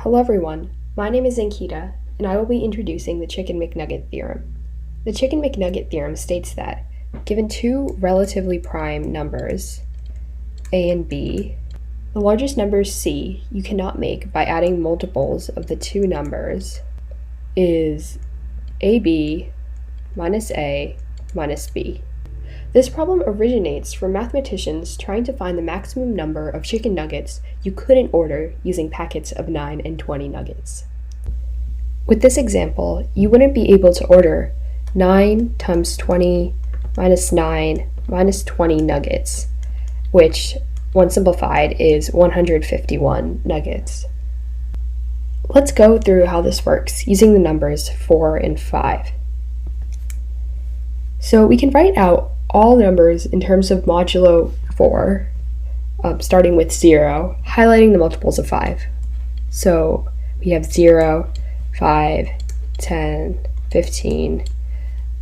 Hello everyone, my name is Ankita, and I will be introducing the Chicken McNugget Theorem. The Chicken McNugget Theorem states that, given two relatively prime numbers, a and b, the largest number c you cannot make by adding multiples of the two numbers is ab minus a minus b. This problem originates from mathematicians trying to find the maximum number of chicken nuggets you couldn't order using packets of 9 and 20 nuggets. With this example, you wouldn't be able to order 9 times 20 minus 9 minus 20 nuggets, which, when simplified, is 151 nuggets. Let's go through how this works using the numbers 4 and 5. So we can write out all numbers in terms of modulo 4, starting with 0, highlighting the multiples of 5. So we have 0, 5, 10, 15,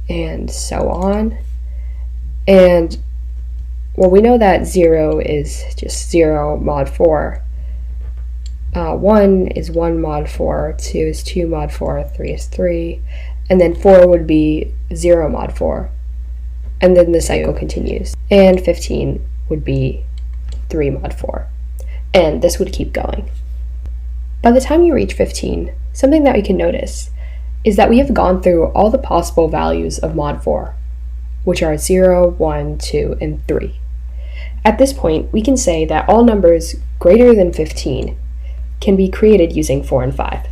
and so on. And well, we know that 0 is just 0 mod 4. 1 is 1 mod 4, 2 is 2 mod 4, 3 is 3, and then 4 would be 0 mod 4. And then the cycle continues. And 15 would be 3 mod 4. And this would keep going. By the time you reach 15, something that we can notice is that we have gone through all the possible values of mod 4, which are 0, 1, 2, and 3. At this point, we can say that all numbers greater than 15 can be created using 4 and 5.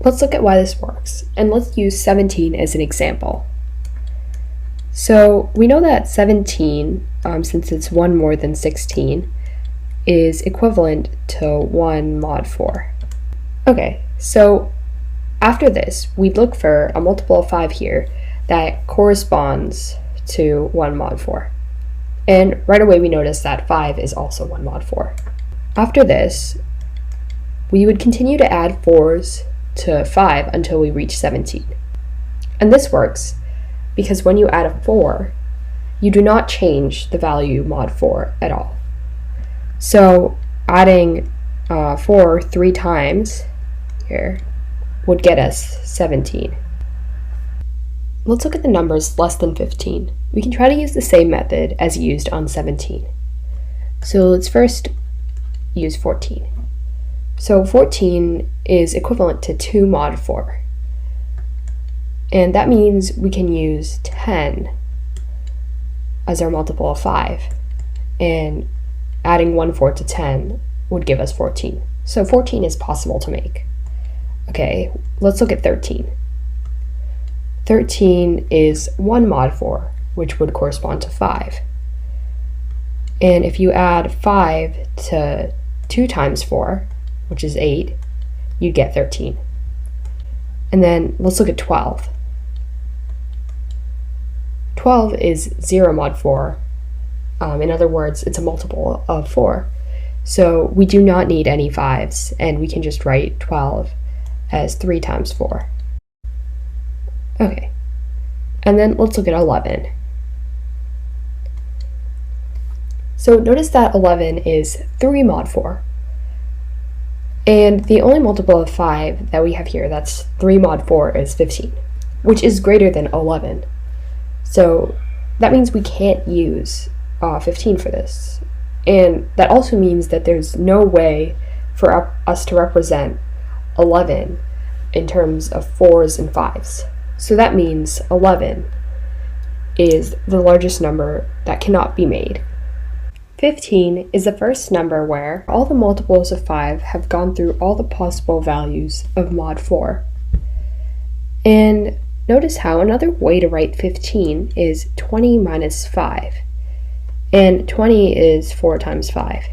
Let's look at why this works, and let's use 17 as an example. So we know that 17, since it's 1 more than 16, is equivalent to 1 mod 4. Okay, so after this, we'd look for a multiple of 5 here that corresponds to 1 mod 4. And right away we notice that 5 is also 1 mod 4. After this, we would continue to add 4s to 5 until we reach 17. And this works because when you add a 4, you do not change the value mod 4 at all. So adding 4 3 times here would get us 17. Let's look at the numbers less than 15. We can try to use the same method as used on 17. So let's first use 14. So 14 is equivalent to 2 mod 4. And that means we can use 10 as our multiple of 5. And adding 1 4 to 10 would give us 14. So 14 is possible to make. Okay, let's look at 13. 13 is 1 mod 4, which would correspond to 5. And if you add 5 to 2 times 4, which is 8, you'd get 13. And then let's look at 12. 12 is 0 mod 4. In other words, it's a multiple of 4. So we do not need any 5s, and we can just write 12 as 3 times 4. Okay, and then let's look at 11. So notice that 11 is 3 mod 4. And the only multiple of 5 that we have here that's 3 mod 4 is 15, which is greater than 11. So that means we can't use 15 for this. And that also means that there's no way for us to represent 11 in terms of 4s and 5s. So that means 11 is the largest number that cannot be made. 15 is the first number where all the multiples of 5 have gone through all the possible values of mod 4. And notice how another way to write 15 is 20 minus 5. And 20 is 4 times 5.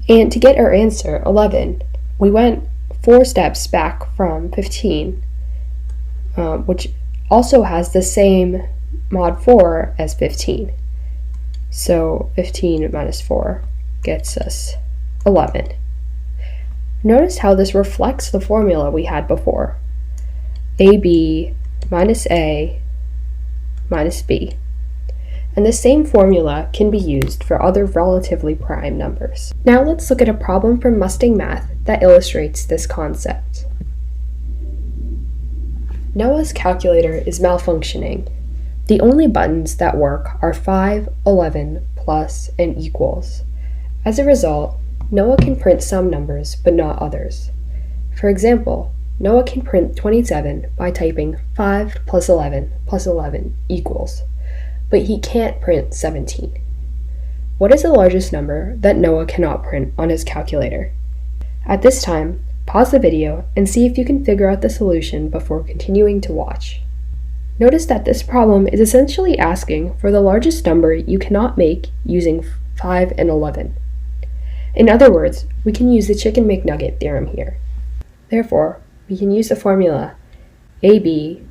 And to get our answer, 11, we went 4 steps back from 15, which also has the same mod 4 as 15. So 15 minus 4 gets us 11. Notice how this reflects the formula we had before. AB minus A minus B. And the same formula can be used for other relatively prime numbers. Now let's look at a problem from Mustang Math that illustrates this concept. Noah's calculator is malfunctioning. The only buttons that work are 5, 11, plus, and equals. As a result, Noah can print some numbers but not others. For example, Noah can print 27 by typing 5 plus 11 equals, but he can't print 17. What is the largest number that Noah cannot print on his calculator? At this time, pause the video and see if you can figure out the solution before continuing to watch. Notice that this problem is essentially asking for the largest number you cannot make using 5 and 11. In other words, we can use the Chicken McNugget Theorem here. Therefore, we can use the formula AB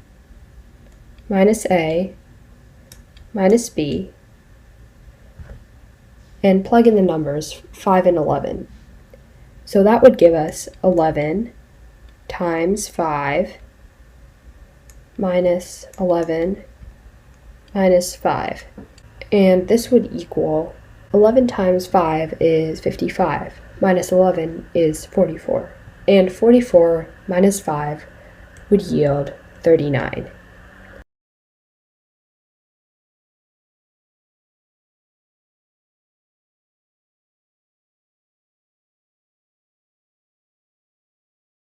minus A minus B and plug in the numbers 5 and 11. So that would give us 11 times 5 minus 11 minus 5. And this would equal 11 times 5 is 55, minus 11 is 44. And 44 minus 5 would yield 39.